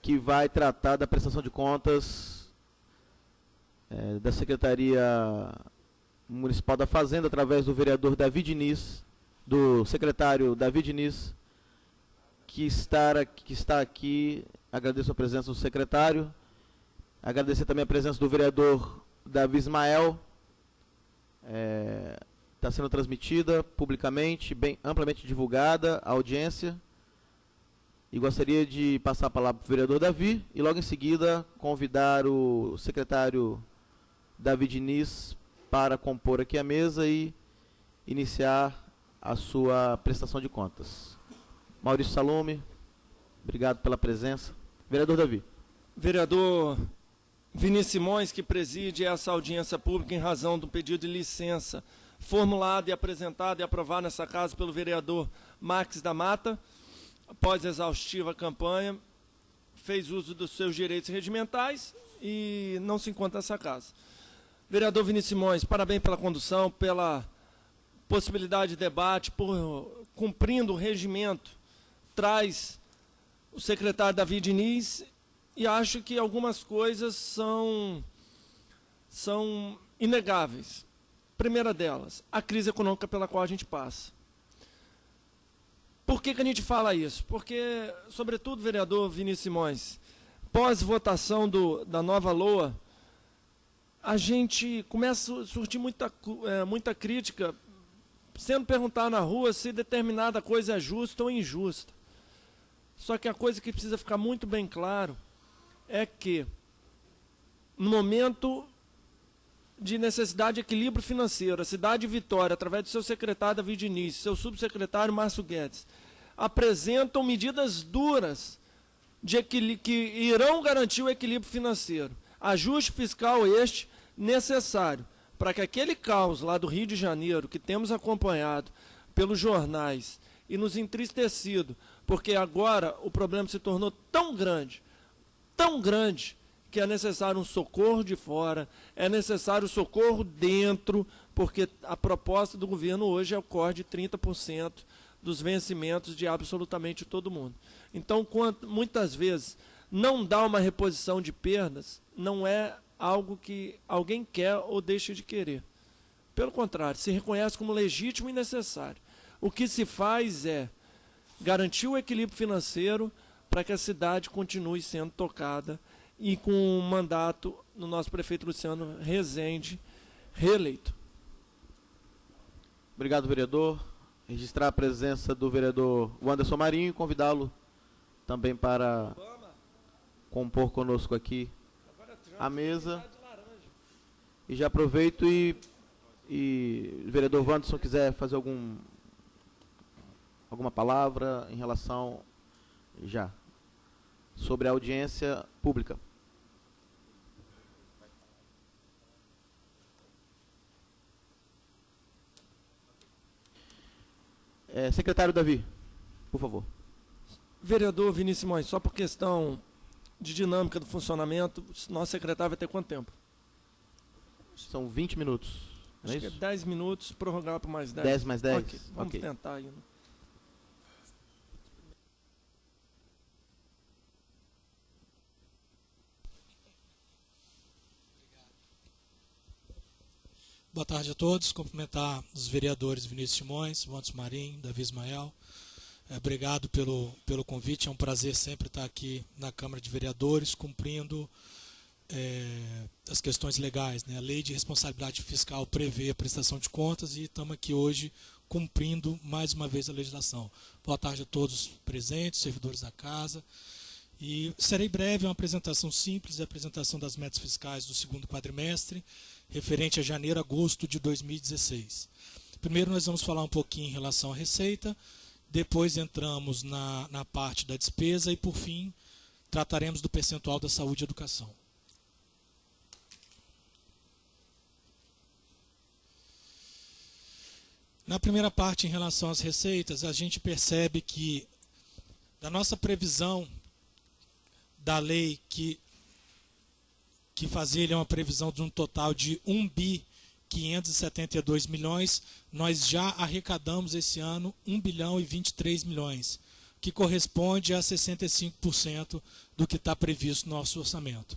que vai tratar da prestação de contas da Secretaria Municipal da Fazenda, através do vereador Davi Diniz, do secretário Davi Diniz, que está aqui. Agradeço a presença do secretário. Agradecer também a presença do vereador Davi Ismael. Está sendo transmitida publicamente, bem amplamente divulgada a audiência. E gostaria de passar a palavra para o vereador Davi e logo em seguida convidar o secretário Davi Diniz para compor aqui a mesa e iniciar a sua prestação de contas. Maurício Salume, obrigado pela presença. Vereador Davi. Vereador Vinícius Simões, que preside essa audiência pública em razão do pedido de licença formulado e apresentado e aprovado nessa casa pelo vereador Marques da Mata, após exaustiva campanha, fez uso dos seus direitos regimentais e não se encontra nessa casa. Vereador Vinícius Simões, parabéns pela condução, pela possibilidade de debate, por cumprindo o regimento, traz o secretário Davi Diniz, e acho que algumas coisas são inegáveis. Primeira delas, a crise econômica pela qual a gente passa. Por que a gente fala isso? Porque, sobretudo, vereador Vinícius Simões, pós-votação da nova LOA, a gente começa a surtir muita crítica, sendo perguntado na rua se determinada coisa é justa ou injusta. Só que a coisa que precisa ficar muito bem claro é que, no momento de necessidade de equilíbrio financeiro, a cidade de Vitória, através do seu secretário Davi Diniz, seu subsecretário Márcio Guedes, apresentam medidas duras que irão garantir o equilíbrio financeiro. Ajuste fiscal este necessário para que aquele caos lá do Rio de Janeiro, que temos acompanhado pelos jornais e nos entristecido, porque agora o problema se tornou tão grande, que é necessário um socorro de fora, é necessário socorro dentro, porque a proposta do governo hoje é o corte de 30% dos vencimentos de absolutamente todo mundo. Então, muitas vezes, não dá uma reposição de perdas, não é algo que alguém quer ou deixa de querer. Pelo contrário, se reconhece como legítimo e necessário. O que se faz é garantir o equilíbrio financeiro para que a cidade continue sendo tocada e com um mandato no nosso prefeito Luciano Rezende reeleito. Obrigado, vereador. Registrar a presença do vereador Wanderson Marinho e convidá-lo também para compor conosco aqui a mesa. E já aproveito e o vereador Wanderson quiser fazer alguma palavra em relação sobre a audiência pública. Secretário Davi, por favor. Vereador Vinícius Simões, só por questão de dinâmica do funcionamento, nosso secretário vai ter quanto tempo? São 20 minutos. Acho que é 10 minutos, prorrogar por mais 10. 10 mais 10? Okay, vamos tentar ainda. Boa tarde a todos. Cumprimentar os vereadores Vinícius Simões, Wanderson Marinho, Davi Ismael. Obrigado pelo convite. É um prazer sempre estar aqui na Câmara de Vereadores, cumprindo as questões legais, né? A Lei de Responsabilidade Fiscal prevê a prestação de contas e estamos aqui hoje cumprindo mais uma vez a legislação. Boa tarde a todos presentes, servidores da casa. E serei breve, é uma apresentação simples, a apresentação das metas fiscais do segundo quadrimestre, referente a janeiro a agosto de 2016. Primeiro nós vamos falar um pouquinho em relação à receita, depois entramos na parte da despesa e, por fim, trataremos do percentual da saúde e educação. Na primeira parte, em relação às receitas, a gente percebe que, da nossa previsão da lei que fazia uma previsão de um total de 1.572 bilhões, nós já arrecadamos esse ano 1 bilhão e 23 milhões. que corresponde a 65% do que está previsto no nosso orçamento.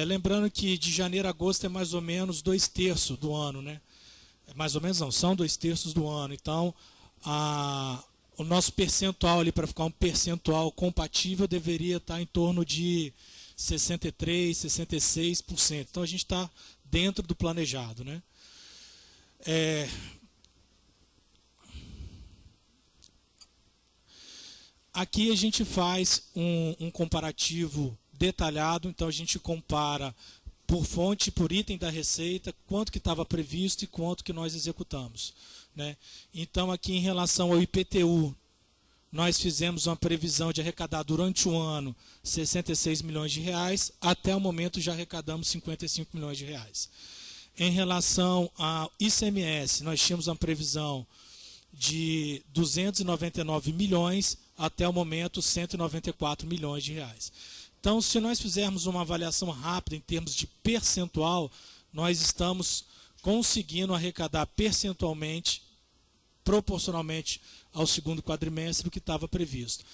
Lembrando que de janeiro a agosto é mais ou menos 2/3 do ano, né? Mais ou menos não, são 2/3 do ano. Então, o nosso percentual ali, para ficar um percentual compatível, deveria estar em torno de 63%, 66%. Então, a gente está dentro do planejado, né? Aqui a gente faz um comparativo detalhado, então a gente compara por fonte, por item da receita, quanto que estava previsto e quanto que nós executamos, né? Então aqui em relação ao IPTU, nós fizemos uma previsão de arrecadar durante o ano 66 milhões de reais, até o momento já arrecadamos 55 milhões de reais. Em relação ao ICMS, nós tínhamos uma previsão de 299 milhões, até o momento 194 milhões de reais. Então, se nós fizermos uma avaliação rápida em termos de percentual, nós estamos conseguindo arrecadar percentualmente, proporcionalmente ao segundo quadrimestre, o que estava previsto.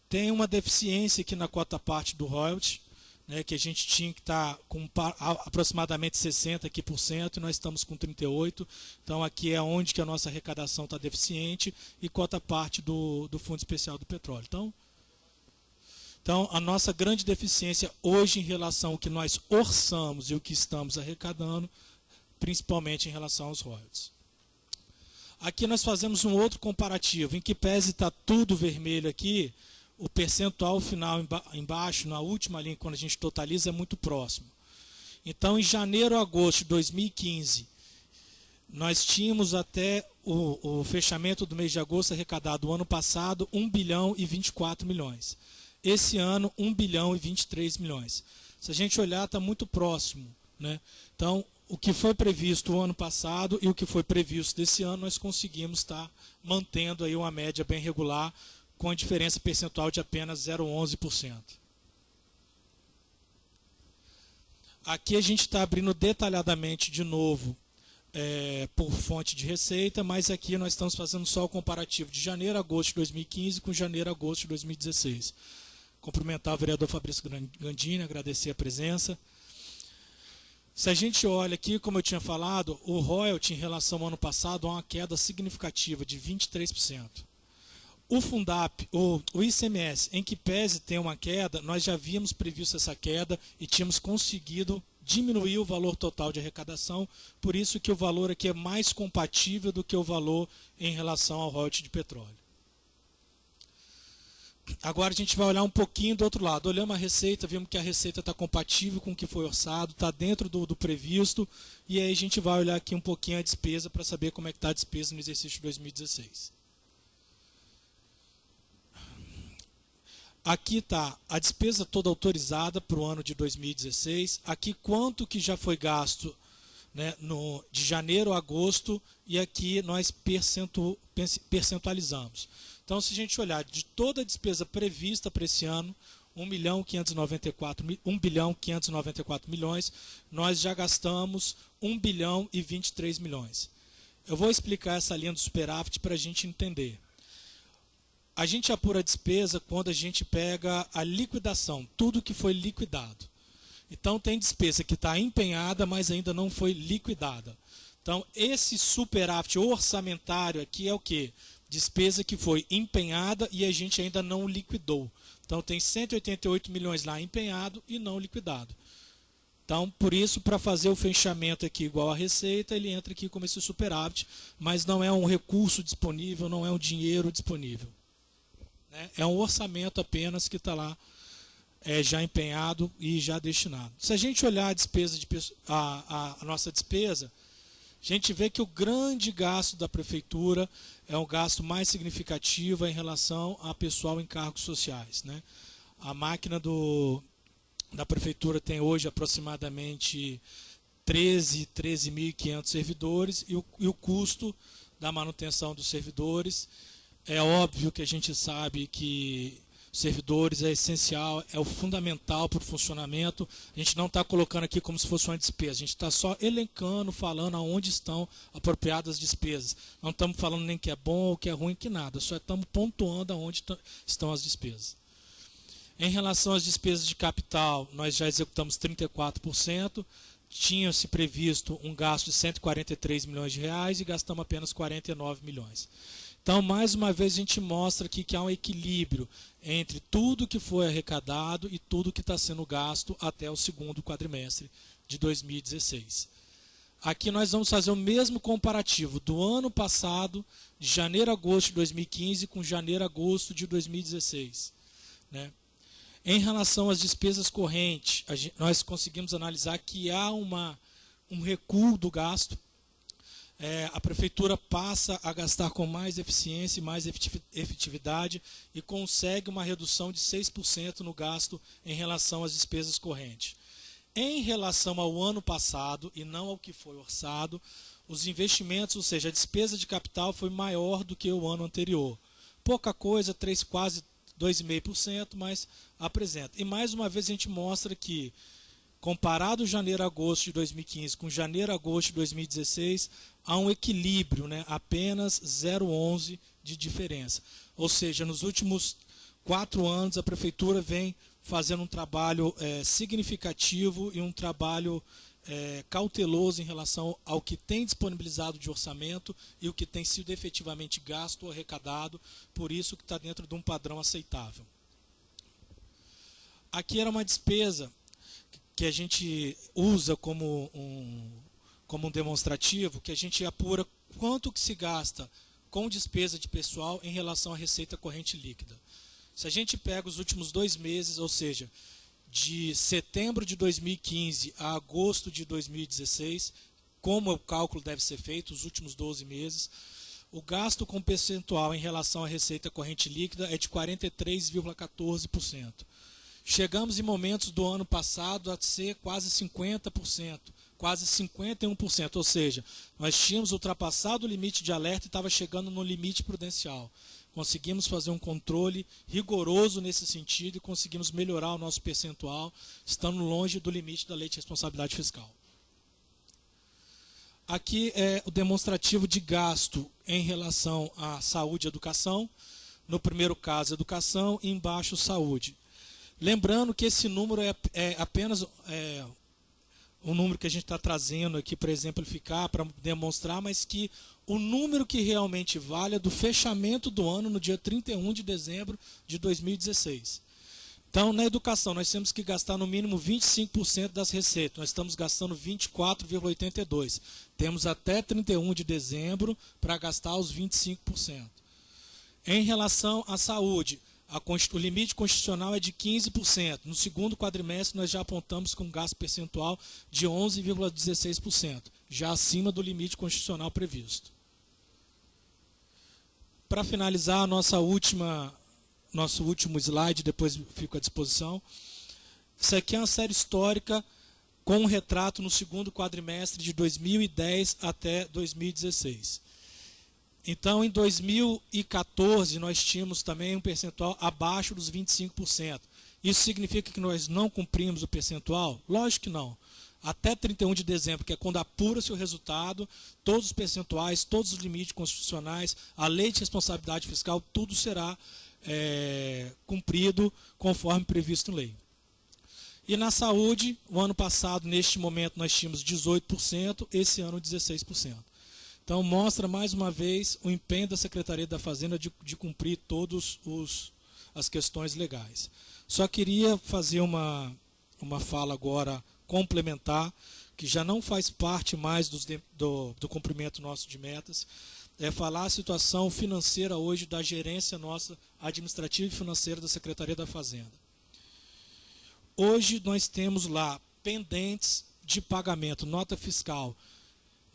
Tem uma deficiência aqui na cota parte do royalty, né, que a gente tinha que estar com aproximadamente 60% aqui e nós estamos com 38%. Então aqui é onde que a nossa arrecadação está deficiente e cota parte do Fundo Especial do Petróleo. Então a nossa grande deficiência hoje em relação ao que nós orçamos e o que estamos arrecadando, principalmente em relação aos royalties. Aqui nós fazemos um outro comparativo, em que pese está tudo vermelho aqui, o percentual final embaixo, na última linha, quando a gente totaliza, é muito próximo. Então, em janeiro a agosto de 2015, nós tínhamos até o fechamento do mês de agosto arrecadado o ano passado 1 bilhão e 24 milhões. Esse ano, 1 bilhão e 23 milhões. Se a gente olhar, está muito próximo, né? Então, o que foi previsto o ano passado e o que foi previsto desse ano, nós conseguimos estar mantendo aí uma média bem regular, com a diferença percentual de apenas 0,11%. Aqui a gente está abrindo detalhadamente de novo por fonte de receita, mas aqui nós estamos fazendo só o comparativo de janeiro a agosto de 2015 com janeiro a agosto de 2016. Cumprimentar o vereador Fabrício Gandini, agradecer a presença. Se a gente olha aqui, como eu tinha falado, o royalty em relação ao ano passado há uma queda significativa de 23%. O Fundap, o ICMS, em que pese tem uma queda, nós já havíamos previsto essa queda e tínhamos conseguido diminuir o valor total de arrecadação, por isso que o valor aqui é mais compatível do que o valor em relação ao royalty de petróleo. Agora a gente vai olhar um pouquinho do outro lado. Olhamos a receita, vimos que a receita está compatível com o que foi orçado, está dentro do previsto, e aí a gente vai olhar aqui um pouquinho a despesa para saber como é que está a despesa no exercício de 2016. Aqui está a despesa toda autorizada para o ano de 2016. Aqui quanto que já foi gasto, né, de janeiro a agosto, e aqui nós percentualizamos. Então, se a gente olhar de toda a despesa prevista para esse ano, 1 bilhão 594 milhões, nós já gastamos 1 bilhão e 23 milhões. Eu vou explicar essa linha do superávit para a gente entender. A gente apura a despesa quando a gente pega a liquidação, tudo que foi liquidado. Então, tem despesa que está empenhada, mas ainda não foi liquidada. Então, esse superávit orçamentário aqui é o quê? Despesa que foi empenhada e a gente ainda não liquidou. Então, tem 188 milhões lá empenhado e não liquidado. Então, por isso, para fazer o fechamento aqui igual à receita, ele entra aqui como esse superávit, mas não é um recurso disponível, não é um dinheiro disponível. É um orçamento apenas que está lá já empenhado e já destinado. Se a gente olhar a despesa a nossa despesa, a gente vê que o grande gasto da prefeitura é um gasto mais significativo em relação a pessoal em cargos sociais, né? A máquina da prefeitura tem hoje aproximadamente 13.500 servidores e o custo da manutenção dos servidores, é óbvio que a gente sabe que servidores é essencial, é o fundamental para o funcionamento. A gente não está colocando aqui como se fosse uma despesa, a gente está só elencando, falando aonde estão apropriadas as despesas. Não estamos falando nem que é bom ou que é ruim, que nada, só estamos pontuando aonde estão as despesas. Em relação às despesas de capital, nós já executamos 34%, tinha-se previsto um gasto de 143 milhões de reais e gastamos apenas 49 milhões. Então, mais uma vez, a gente mostra aqui que há um equilíbrio entre tudo que foi arrecadado e tudo que está sendo gasto até o segundo quadrimestre de 2016. Aqui nós vamos fazer o mesmo comparativo do ano passado, de janeiro a agosto de 2015, com janeiro a agosto de 2016. Né? Em relação às despesas correntes, nós conseguimos analisar que há um recuo do gasto. A prefeitura passa a gastar com mais eficiência e mais efetividade e consegue uma redução de 6% no gasto em relação às despesas correntes. Em relação ao ano passado, e não ao que foi orçado, os investimentos, ou seja, a despesa de capital foi maior do que o ano anterior. Pouca coisa, quase 2,5%, mas apresenta. E mais uma vez a gente mostra que, comparado janeiro a agosto de 2015 com janeiro a agosto de 2016, há um equilíbrio, né? Apenas 0,11 de diferença. Ou seja, nos últimos 4 anos a prefeitura vem fazendo um trabalho significativo e um trabalho cauteloso em relação ao que tem disponibilizado de orçamento e o que tem sido efetivamente gasto ou arrecadado, por isso que está dentro de um padrão aceitável. Aqui era uma despesa que a gente usa como um demonstrativo, que a gente apura quanto que se gasta com despesa de pessoal em relação à receita corrente líquida. Se a gente pega os últimos 2 meses, ou seja, de setembro de 2015 a agosto de 2016, como o cálculo deve ser feito, os últimos 12 meses, o gasto com percentual em relação à receita corrente líquida é de 43,14%. Chegamos em momentos do ano passado a ser quase 50%, quase 51%, ou seja, nós tínhamos ultrapassado o limite de alerta e estava chegando no limite prudencial. Conseguimos fazer um controle rigoroso nesse sentido e conseguimos melhorar o nosso percentual, estando longe do limite da Lei de Responsabilidade Fiscal. Aqui é o demonstrativo de gasto em relação à saúde e educação. No primeiro caso, educação, e embaixo, saúde. Lembrando que esse número é apenas um número que a gente está trazendo aqui para exemplificar, para demonstrar, mas que o número que realmente vale é do fechamento do ano no dia 31 de dezembro de 2016. Então, na educação, nós temos que gastar no mínimo 25% das receitas. Nós estamos gastando 24,82%. Temos até 31 de dezembro para gastar os 25%. Em relação à saúde, o limite constitucional é de 15%. No segundo quadrimestre, nós já apontamos com um gasto percentual de 11,16%, já acima do limite constitucional previsto. Para finalizar, nosso último slide, depois fico à disposição. Isso aqui é uma série histórica com um retrato no segundo quadrimestre de 2010 até 2016. Então, em 2014, nós tínhamos também um percentual abaixo dos 25%. Isso significa que nós não cumprimos o percentual? Lógico que não. Até 31 de dezembro, que é quando apura-se o resultado, todos os percentuais, todos os limites constitucionais, a lei de responsabilidade fiscal, tudo será cumprido conforme previsto em lei. E na saúde, o ano passado, neste momento, nós tínhamos 18%, esse ano 16%. Então, mostra mais uma vez o empenho da Secretaria da Fazenda de cumprir todas as questões legais. Só queria fazer uma fala agora complementar, que já não faz parte mais do cumprimento nosso de metas, falar a situação financeira hoje da gerência nossa administrativa e financeira da Secretaria da Fazenda. Hoje nós temos lá pendentes de pagamento, nota fiscal,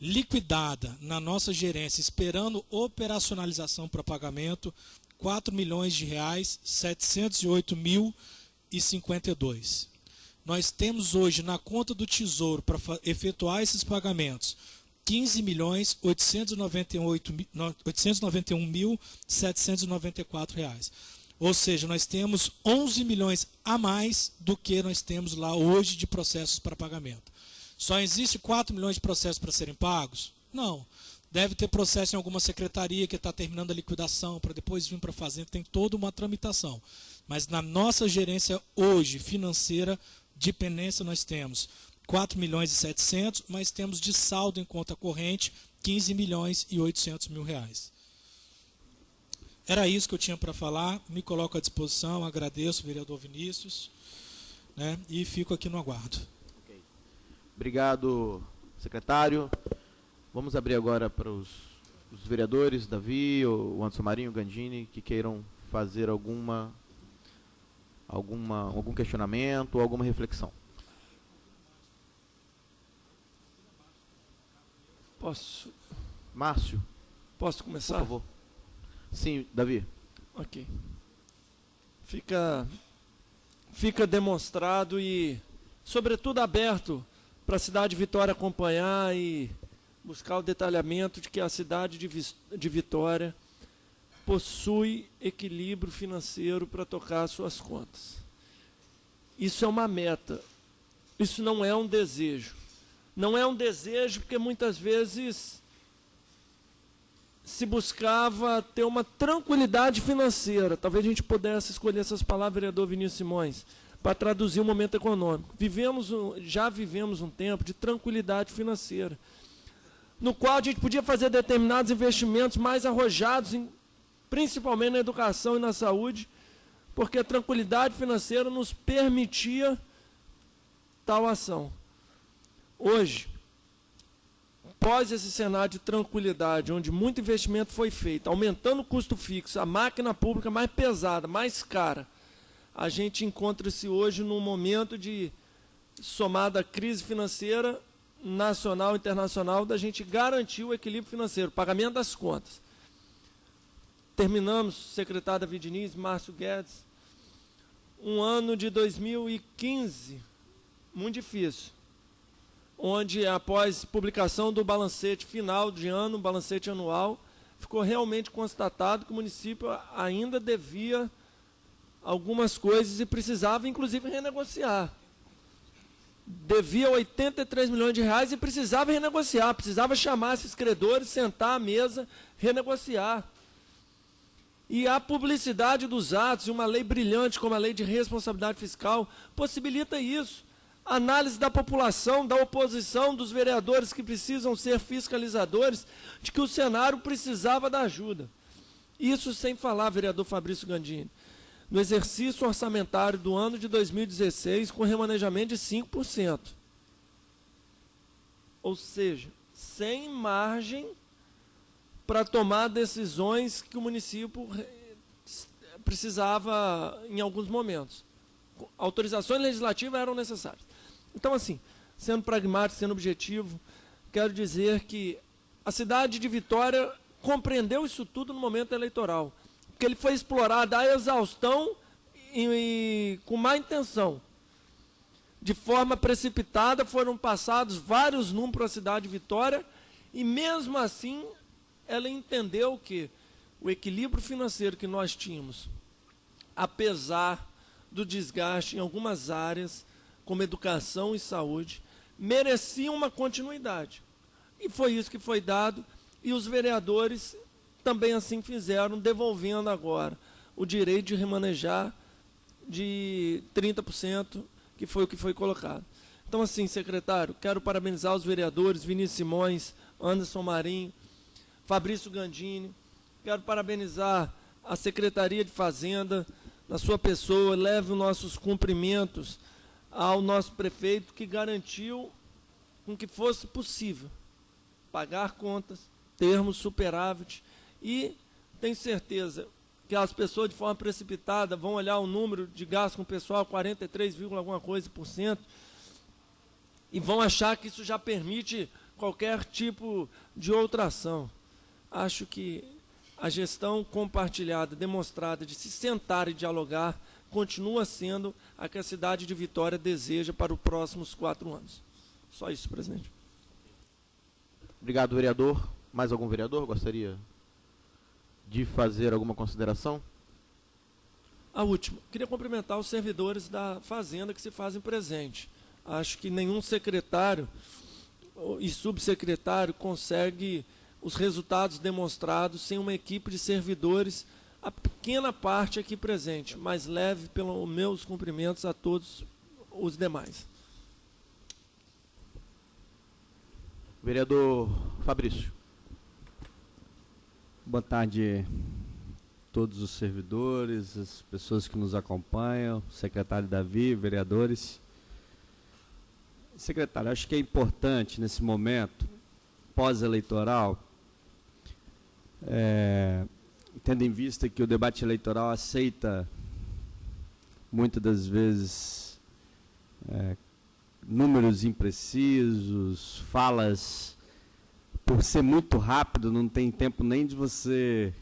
liquidada na nossa gerência, esperando operacionalização para pagamento, R$4.708.052. Nós temos hoje na conta do Tesouro, para efetuar esses pagamentos, R$15.891.794. Ou seja, nós temos 11 milhões a mais do que nós temos lá hoje de processos para pagamento. Só existe 4 milhões de processos para serem pagos? Não. Deve ter processo em alguma secretaria que está terminando a liquidação para depois vir para a fazenda. Tem toda uma tramitação. Mas na nossa gerência hoje, financeira, de pendência, nós temos 4 milhões e 700, mas temos de saldo em conta corrente 15 milhões e 800 mil reais. Era isso que eu tinha para falar, me coloco à disposição, agradeço o vereador Vinícius, né, e fico aqui no aguardo. Okay. Obrigado, secretário. Vamos abrir agora para os vereadores, Davi, o Anderson Marinho, o Gandini, que queiram fazer algum questionamento ou alguma reflexão. Posso? Márcio, Posso começar? por favor. Sim, Davi. Ok. Fica demonstrado e, sobretudo, aberto para a cidade de Vitória acompanhar e buscar o detalhamento de que a cidade de Vitória possui equilíbrio financeiro para tocar suas contas. Isso é uma meta. Isso não é um desejo. Não é um desejo porque muitas vezes se buscava ter uma tranquilidade financeira. Talvez a gente pudesse escolher essas palavras, vereador Vinícius Simões, para traduzir o momento econômico. Já vivemos um tempo de tranquilidade financeira, no qual a gente podia fazer determinados investimentos mais arrojados, principalmente na educação e na saúde, porque a tranquilidade financeira nos permitia tal ação. Hoje, após esse cenário de tranquilidade, onde muito investimento foi feito, aumentando o custo fixo, a máquina pública mais pesada, mais cara, a gente encontra-se hoje num momento de, somada à crise financeira nacional e internacional, da gente garantir o equilíbrio financeiro, o pagamento das contas. Terminamos, secretário Davi Diniz, Márcio Guedes, um ano de 2015 muito difícil, onde após publicação do balancete final de ano, balancete anual, ficou realmente constatado que o município ainda devia algumas coisas e precisava, inclusive, renegociar. Devia 83 milhões de reais e precisava renegociar, precisava chamar esses credores, sentar à mesa, renegociar. E a publicidade dos atos, e uma lei brilhante como a Lei de Responsabilidade Fiscal, possibilita isso. Análise da população, da oposição, dos vereadores que precisam ser fiscalizadores, de que o cenário precisava da ajuda. Isso sem falar, vereador Fabrício Gandini, no exercício orçamentário do ano de 2016, com remanejamento de 5%. Ou seja, sem margem para tomar decisões que o município precisava em alguns momentos. Autorizações legislativas eram necessárias. Então, assim, sendo pragmático, sendo objetivo, quero dizer que a cidade de Vitória compreendeu isso tudo no momento eleitoral, porque ele foi explorado à exaustão e com má intenção. De forma precipitada, foram passados vários números para a cidade de Vitória, e mesmo assim, ela entendeu que o equilíbrio financeiro que nós tínhamos, apesar do desgaste em algumas áreas, como educação e saúde, merecia uma continuidade. E foi isso que foi dado, e os vereadores também assim fizeram, devolvendo agora o direito de remanejar de 30%, que foi o que foi colocado. Então, assim, secretário, quero parabenizar os vereadores Vinícius Simões, Anderson Marinho, Fabrício Gandini, quero parabenizar a Secretaria de Fazenda, na sua pessoa, leve os nossos cumprimentos ao nosso prefeito, que garantiu com que fosse possível pagar contas, termos superávit, e tenho certeza que as pessoas de forma precipitada vão olhar o número de gasto com o pessoal, 43, alguma coisa por cento, e vão achar que isso já permite qualquer tipo de outra ação. Acho que a gestão compartilhada, demonstrada de se sentar e dialogar, continua sendo a que a cidade de Vitória deseja para os próximos 4 anos. Só isso, presidente. Obrigado, vereador. Mais algum vereador gostaria de fazer alguma consideração? A última, queria cumprimentar os servidores da Fazenda que se fazem presente. Acho que nenhum secretário e subsecretário consegue os resultados demonstrados sem uma equipe de servidores, a pequena parte aqui presente, mas leve pelos meus cumprimentos a todos os demais. Vereador Fabrício. Boa tarde a todos os servidores, as pessoas que nos acompanham, secretário Davi, vereadores. Secretário, acho que é importante nesse momento pós-eleitoral, tendo em vista que o debate eleitoral aceita muitas das vezes números imprecisos, falas, por ser muito rápido, não tem tempo nem de você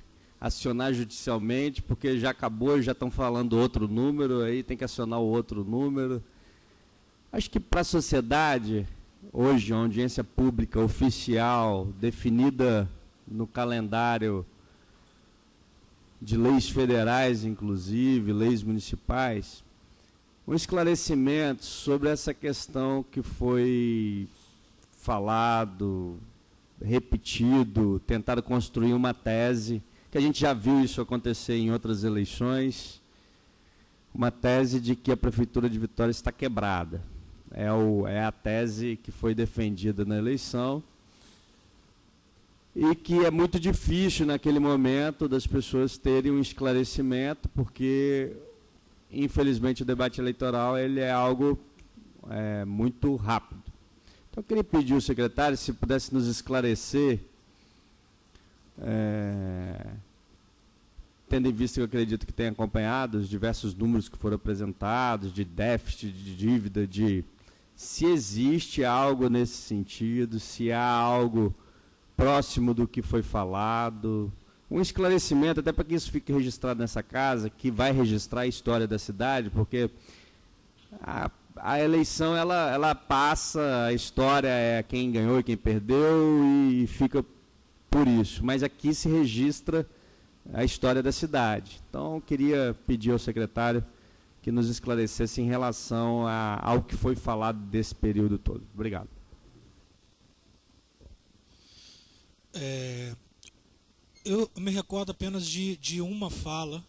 acionar judicialmente, porque já acabou, já estão falando outro número, aí tem que acionar o outro número. Acho que para a sociedade, hoje, uma audiência pública oficial, definida no calendário de leis federais, inclusive, leis municipais, um esclarecimento sobre essa questão que foi falado, repetido, tentaram construir uma tese, que a gente já viu isso acontecer em outras eleições, uma tese de que a Prefeitura de Vitória está quebrada. É a tese que foi defendida na eleição e que é muito difícil naquele momento das pessoas terem um esclarecimento, porque infelizmente o debate eleitoral ele é algo muito rápido. Então eu queria pedir ao secretário se pudesse nos esclarecer, tendo em vista que eu acredito que tem acompanhado os diversos números que foram apresentados, de déficit, de dívida, se existe algo nesse sentido, se há algo próximo do que foi falado, um esclarecimento, até para que isso fique registrado nessa casa, que vai registrar a história da cidade, porque a eleição, ela passa, a história é quem ganhou e quem perdeu, e fica por isso, mas aqui se registra a história da cidade. Então, eu queria pedir ao secretário que nos esclarecesse em relação ao que foi falado desse período todo. Obrigado. Eu me recordo apenas de uma fala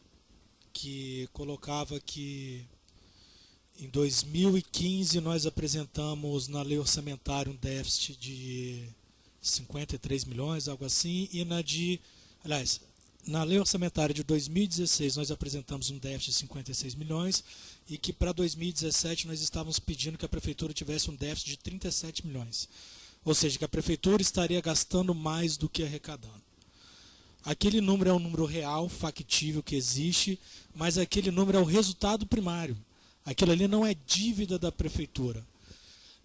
que colocava que em 2015 nós apresentamos na lei orçamentária um déficit de 53 milhões, algo assim, e na lei orçamentária de 2016 nós apresentamos um déficit de 56 milhões e que para 2017 nós estávamos pedindo que a Prefeitura tivesse um déficit de 37 milhões. Ou seja, que a Prefeitura estaria gastando mais do que arrecadando. Aquele número é um número real, factível, que existe, mas aquele número é o resultado primário. Aquilo ali não é dívida da Prefeitura.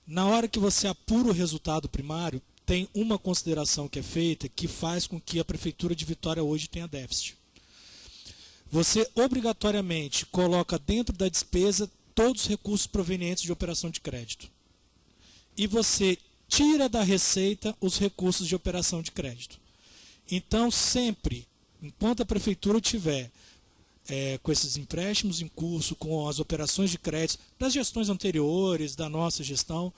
Na hora que você apura o resultado primário, tem uma consideração que é feita que faz com que a Prefeitura de Vitória hoje tenha déficit. Você obrigatoriamente coloca dentro da despesa todos os recursos provenientes de operação de crédito. E você tira da receita os recursos de operação de crédito. Então, sempre, enquanto a Prefeitura tiver com esses empréstimos em curso, com as operações de crédito das gestões anteriores, da nossa gestão,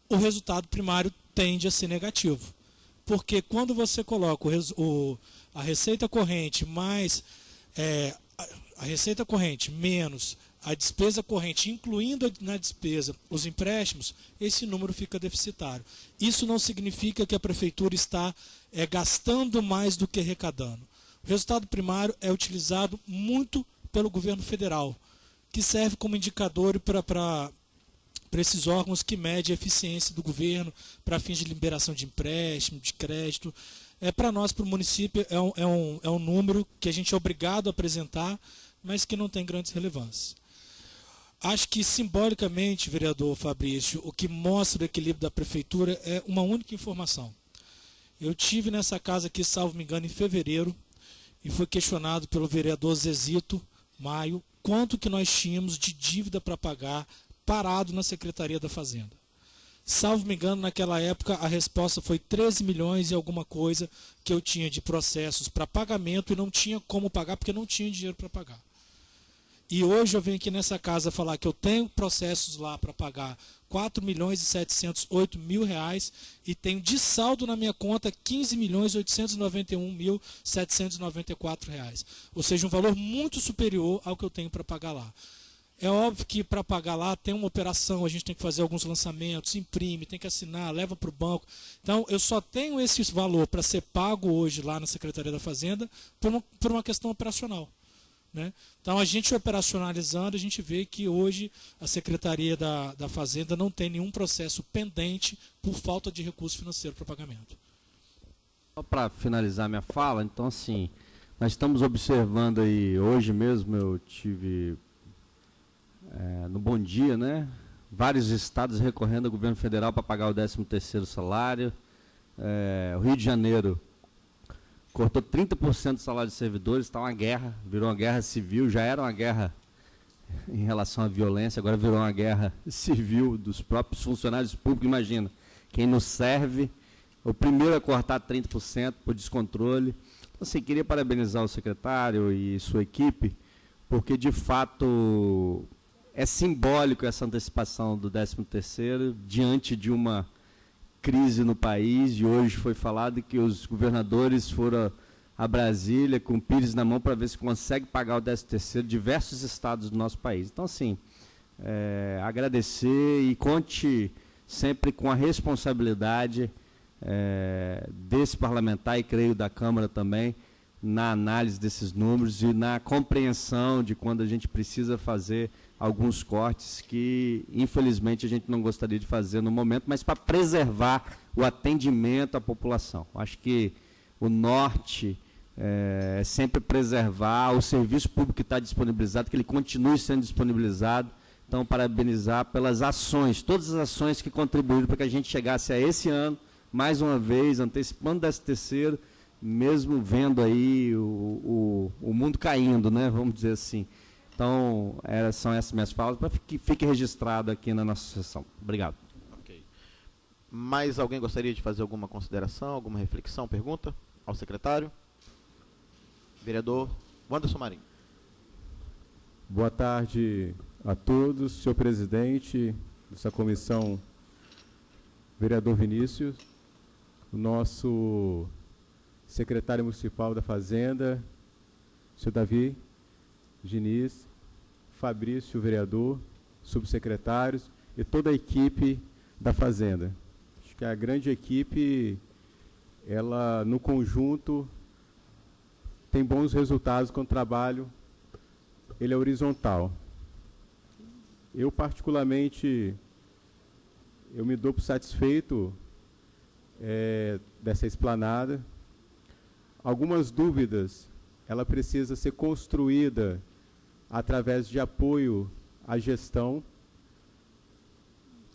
o resultado primário tende a ser negativo. Porque quando você coloca a receita corrente mais a receita corrente menos a despesa corrente, incluindo na despesa os empréstimos, esse número fica deficitário. Isso não significa que a Prefeitura está gastando mais do que arrecadando. O resultado primário é utilizado muito pelo governo federal, que serve como indicador para esses órgãos que medem a eficiência do governo para fins de liberação de empréstimo, de crédito. Para nós, para o município, é um número que a gente é obrigado a apresentar, mas que não tem grandes relevâncias. Acho que, simbolicamente, vereador Fabrício, o que mostra o equilíbrio da Prefeitura é uma única informação. Eu tive nessa casa aqui, salvo me engano, em fevereiro, e foi questionado pelo vereador Zezito Maio quanto que nós tínhamos de dívida para pagar parado na Secretaria da Fazenda. Salvo me engano, naquela época a resposta foi 13 milhões e alguma coisa que eu tinha de processos para pagamento e não tinha como pagar porque não tinha dinheiro para pagar. E hoje eu venho aqui nessa casa falar que eu tenho processos lá para pagar R$4.708.000 e tenho de saldo na minha conta R$15.891.794. Ou seja, um valor muito superior ao que eu tenho para pagar lá. É óbvio que para pagar lá tem uma operação, a gente tem que fazer alguns lançamentos, imprime, tem que assinar, leva para o banco. Então, eu só tenho esse valor para ser pago hoje lá na Secretaria da Fazenda por uma questão operacional. Né? Então, a gente operacionalizando, a gente vê que hoje a Secretaria da Fazenda não tem nenhum processo pendente por falta de recurso financeiro para pagamento. Só para finalizar minha fala, então assim, nós estamos observando aí, hoje mesmo eu tive no Bom Dia, né? Vários estados recorrendo ao governo federal para pagar o 13º salário. O Rio de Janeiro cortou 30% do salário dos servidores, está uma guerra, virou uma guerra civil, já era uma guerra em relação à violência, agora virou uma guerra civil dos próprios funcionários públicos. Imagina, quem nos serve, o primeiro a cortar 30% por descontrole. Então, assim, queria parabenizar o secretário e sua equipe, porque de fato é simbólico essa antecipação do 13º diante de uma crise no país, e hoje foi falado que os governadores foram a Brasília com o pires na mão para ver se consegue pagar o 13º diversos estados do nosso país. Então, assim, agradecer e conte sempre com a responsabilidade desse parlamentar e creio da Câmara também, na análise desses números e na compreensão de quando a gente precisa fazer alguns cortes que, infelizmente, a gente não gostaria de fazer no momento, mas para preservar o atendimento à população. Acho que o norte é sempre preservar o serviço público que está disponibilizado, que ele continue sendo disponibilizado. Então, parabenizar pelas ações, todas as ações que contribuíram para que a gente chegasse a esse ano, mais uma vez, antecipando o 13º, mesmo vendo aí o mundo caindo, né, vamos dizer assim. Então, são essas minhas falas, para que fique registrado aqui na nossa sessão. Obrigado. Ok. Mais alguém gostaria de fazer alguma consideração, alguma reflexão, pergunta ao secretário? Vereador Wanderson Marinho. Boa tarde a todos, senhor presidente dessa comissão, vereador Vinícius, o nosso secretário municipal da Fazenda, senhor Davi Diniz, Fabrício, vereador, subsecretários e toda a equipe da Fazenda. Acho que a grande equipe, ela no conjunto tem bons resultados com o trabalho, ele é horizontal. Eu particularmente, eu me dou por satisfeito dessa esplanada. Algumas dúvidas, ela precisa ser construída através de apoio à gestão,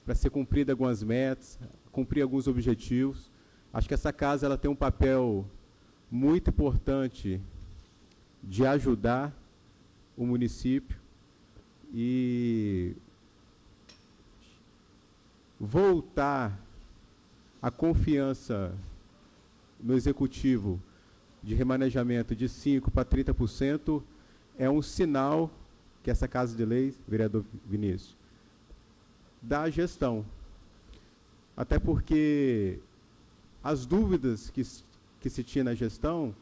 para ser cumprida algumas metas, cumprir alguns objetivos. Acho que essa casa ela tem um papel muito importante de ajudar o município e voltar a confiança no executivo de remanejamento de 5% para 30% é um sinal que essa Casa de Leis, vereador Vinícius, da gestão. Até porque as dúvidas que se tinha na gestão,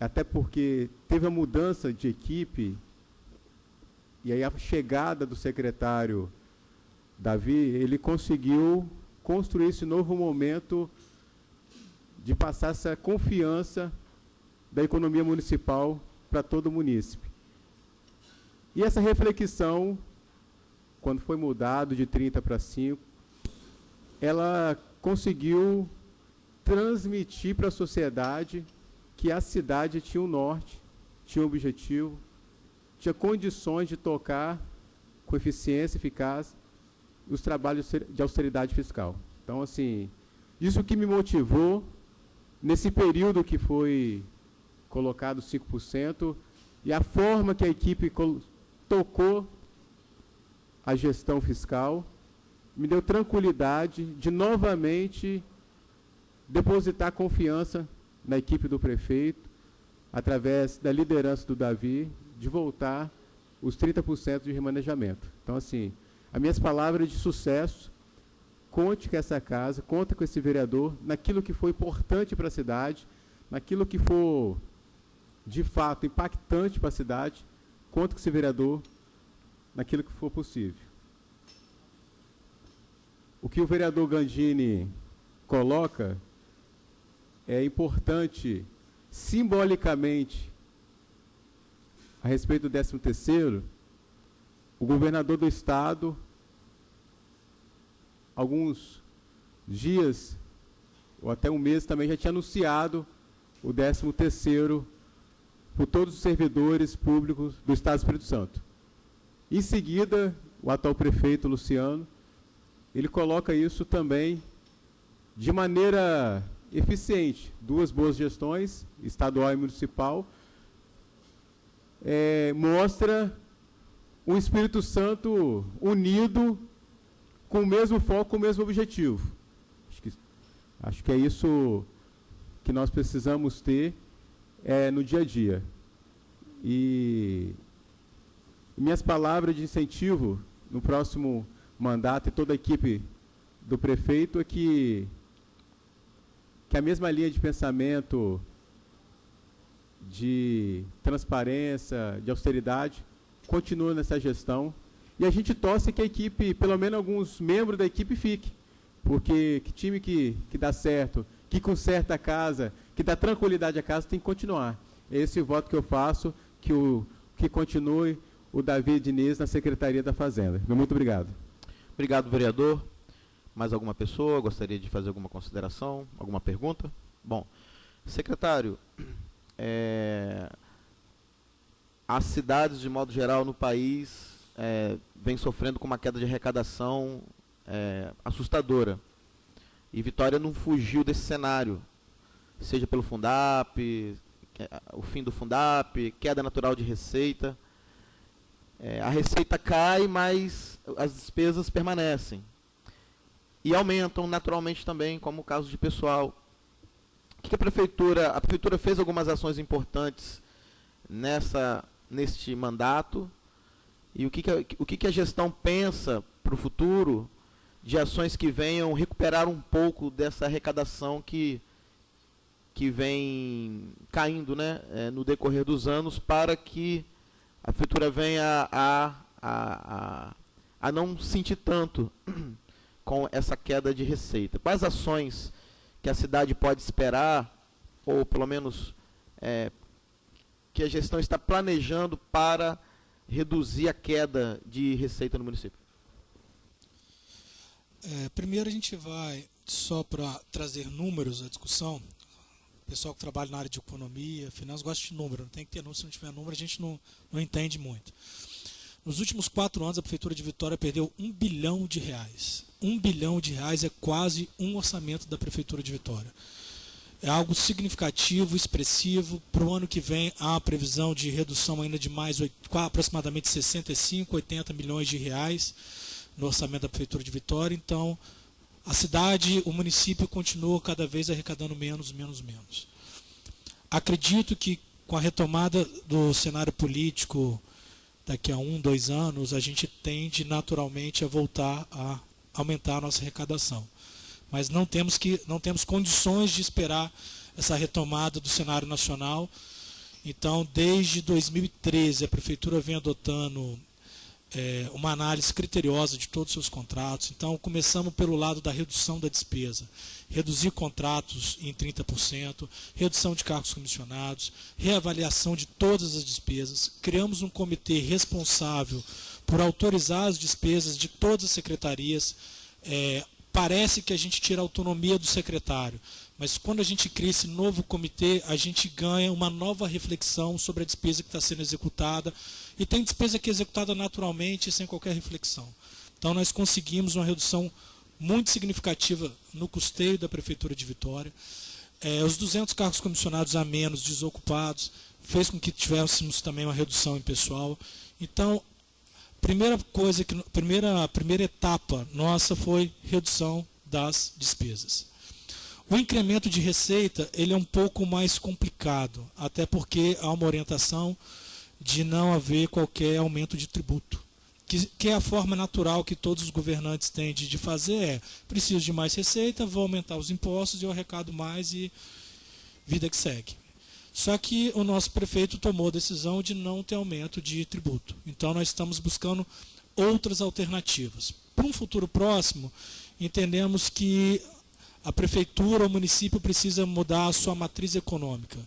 até porque teve a mudança de equipe, e aí a chegada do secretário Davi, ele conseguiu construir esse novo momento de passar essa confiança da economia municipal para todo o munícipe. E essa reflexão, quando foi mudado de 30 para 5, ela conseguiu transmitir para a sociedade que a cidade tinha um norte, tinha um objetivo, tinha condições de tocar com eficiência e eficácia os trabalhos de austeridade fiscal. Então, assim, isso que me motivou, nesse período que foi colocado 5%, e a forma que a equipe tocou a gestão fiscal, me deu tranquilidade de novamente depositar confiança na equipe do prefeito, através da liderança do Davi, de voltar os 30% de remanejamento. Então, assim, as minhas palavras de sucesso, conte com essa casa, conta com esse vereador, naquilo que for importante para a cidade, naquilo que for, de fato, impactante para a cidade, conta com esse vereador, naquilo que for possível. O que o vereador Gandini coloca é importante, simbolicamente, a respeito do 13º, o governador do estado, alguns dias, ou até um mês também, já tinha anunciado o 13º por todos os servidores públicos do estado do Espírito Santo. Em seguida, o atual prefeito, Luciano, ele coloca isso também de maneira eficiente, 2 boas gestões, estadual e municipal, mostra um Espírito Santo unido, com o mesmo foco, com o mesmo objetivo. Acho que é isso que nós precisamos ter no dia a dia. E minhas palavras de incentivo no próximo mandato e toda a equipe do prefeito é que a mesma linha de pensamento de transparência, de austeridade, continua nessa gestão. E a gente torce que a equipe, pelo menos alguns membros da equipe, fique. Porque que time que dá certo, que conserta a casa, que dá tranquilidade à casa, tem que continuar. É esse o voto que eu faço, que continue o Davi Diniz na Secretaria da Fazenda. Muito obrigado. Obrigado, vereador. Mais alguma pessoa gostaria de fazer alguma consideração, alguma pergunta? Bom, secretário, as cidades, de modo geral, no país, vêm sofrendo com uma queda de arrecadação assustadora. E Vitória não fugiu desse cenário, seja pelo Fundap, o fim do Fundap, queda natural de receita. A receita cai, mas as despesas permanecem. E aumentam naturalmente também, como o caso de pessoal. O que a prefeitura fez algumas ações importantes neste mandato, e o que a gestão pensa para o futuro de ações que venham recuperar um pouco dessa arrecadação que vem caindo, né, no decorrer dos anos, para que a prefeitura venha a não sentir tanto com essa queda de receita. Quais ações que a cidade pode esperar, ou pelo menos que a gestão está planejando para reduzir a queda de receita no município? Primeiro a gente vai, só para trazer números à discussão, o pessoal que trabalha na área de economia, finanças, gosta de número, não tem que ter número, se não tiver número a gente não entende muito. Nos últimos 4 anos a Prefeitura de Vitória perdeu R$1 bilhão. R$1 bilhão é quase um orçamento da Prefeitura de Vitória. É algo significativo, expressivo. Para o ano que vem há a previsão de redução ainda de mais aproximadamente 65, 80 milhões de reais no orçamento da Prefeitura de Vitória. Então, a cidade, o município continua cada vez arrecadando menos. Acredito que com a retomada do cenário político daqui a 1, 2 anos, a gente tende naturalmente a voltar a aumentar a nossa arrecadação. Mas não temos condições de esperar essa retomada do cenário nacional. Então, desde 2013, a Prefeitura vem adotando uma análise criteriosa de todos os seus contratos. Então, começamos pelo lado da redução da despesa. Reduzir contratos em 30%, redução de cargos comissionados, reavaliação de todas as despesas. Criamos um comitê responsável por autorizar as despesas de todas as secretarias. Parece que a gente tira a autonomia do secretário, mas quando a gente cria esse novo comitê, a gente ganha uma nova reflexão sobre a despesa que está sendo executada, e tem despesa que é executada naturalmente, sem qualquer reflexão. Então nós conseguimos uma redução muito significativa no custeio da Prefeitura de Vitória. Os 200 cargos comissionados a menos desocupados fez com que tivéssemos também uma redução em pessoal. Então, a primeira etapa nossa foi redução das despesas. O incremento de receita ele é um pouco mais complicado, até porque há uma orientação de não haver qualquer aumento de tributo. Que é a forma natural que todos os governantes têm de fazer preciso de mais receita, vou aumentar os impostos e eu arrecado mais e vida que segue. Só que o nosso prefeito tomou a decisão de não ter aumento de tributo. Então nós estamos buscando outras alternativas. Para um futuro próximo, entendemos que a prefeitura, o município precisa mudar a sua matriz econômica.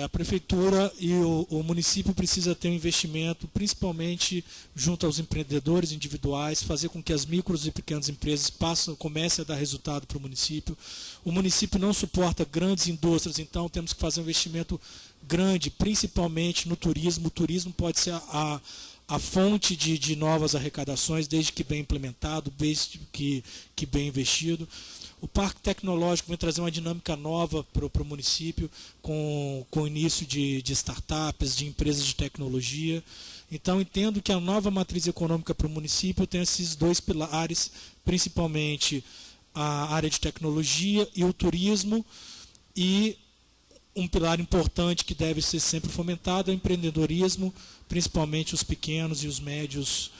A prefeitura e o município precisa ter um investimento, principalmente junto aos empreendedores individuais, fazer com que as micros e pequenas empresas comecem a dar resultado para o município. O município não suporta grandes indústrias, então temos que fazer um investimento grande, principalmente no turismo. O turismo pode ser a fonte de novas arrecadações, desde que bem implementado, desde que bem investido. O Parque Tecnológico vem trazer uma dinâmica nova para o município, com o início de startups, de empresas de tecnologia. Então, entendo que a nova matriz econômica para o município tem esses dois pilares, principalmente a área de tecnologia e o turismo, e um pilar importante que deve ser sempre fomentado é o empreendedorismo, principalmente os pequenos e os médios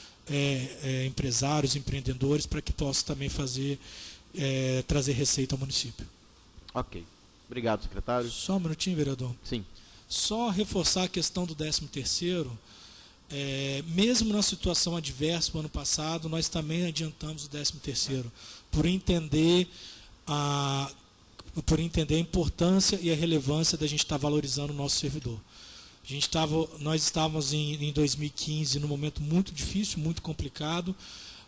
empresários, empreendedores, para que possam também trazer receita ao município. Ok. Obrigado, secretário. Só um minutinho, vereador. Sim. Só reforçar a questão do 13º. Mesmo na situação adversa do ano passado, nós também adiantamos o 13º, por entender a importância e a relevância da gente estar valorizando o nosso servidor. Nós estávamos em 2015 num momento muito difícil, muito complicado,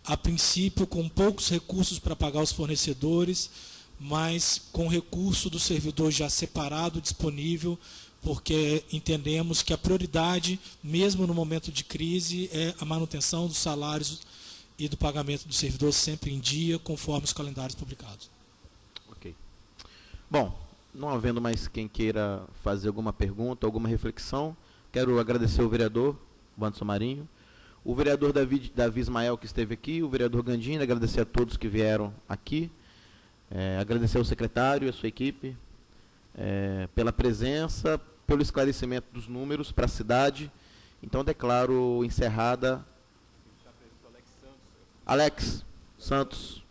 a princípio com poucos recursos para pagar os fornecedores, mas com recurso do servidor já separado, disponível, porque entendemos que a prioridade, mesmo no momento de crise, é a manutenção dos salários e do pagamento do servidor sempre em dia, conforme os calendários publicados. Ok. Bom, não havendo mais quem queira fazer alguma pergunta, alguma reflexão, quero agradecer ao vereador Wanderson Marinho, o vereador Davi Ismael, que esteve aqui, o vereador Gandini, agradecer a todos que vieram aqui, agradecer ao secretário e a sua equipe pela presença, pelo esclarecimento dos números para a cidade. Então, declaro encerrada. Alex Santos,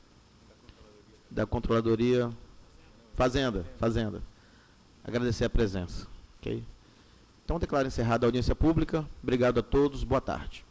da Controladoria Fazenda. Agradecer a presença. Okay? Então, declaro encerrada a audiência pública. Obrigado a todos. Boa tarde.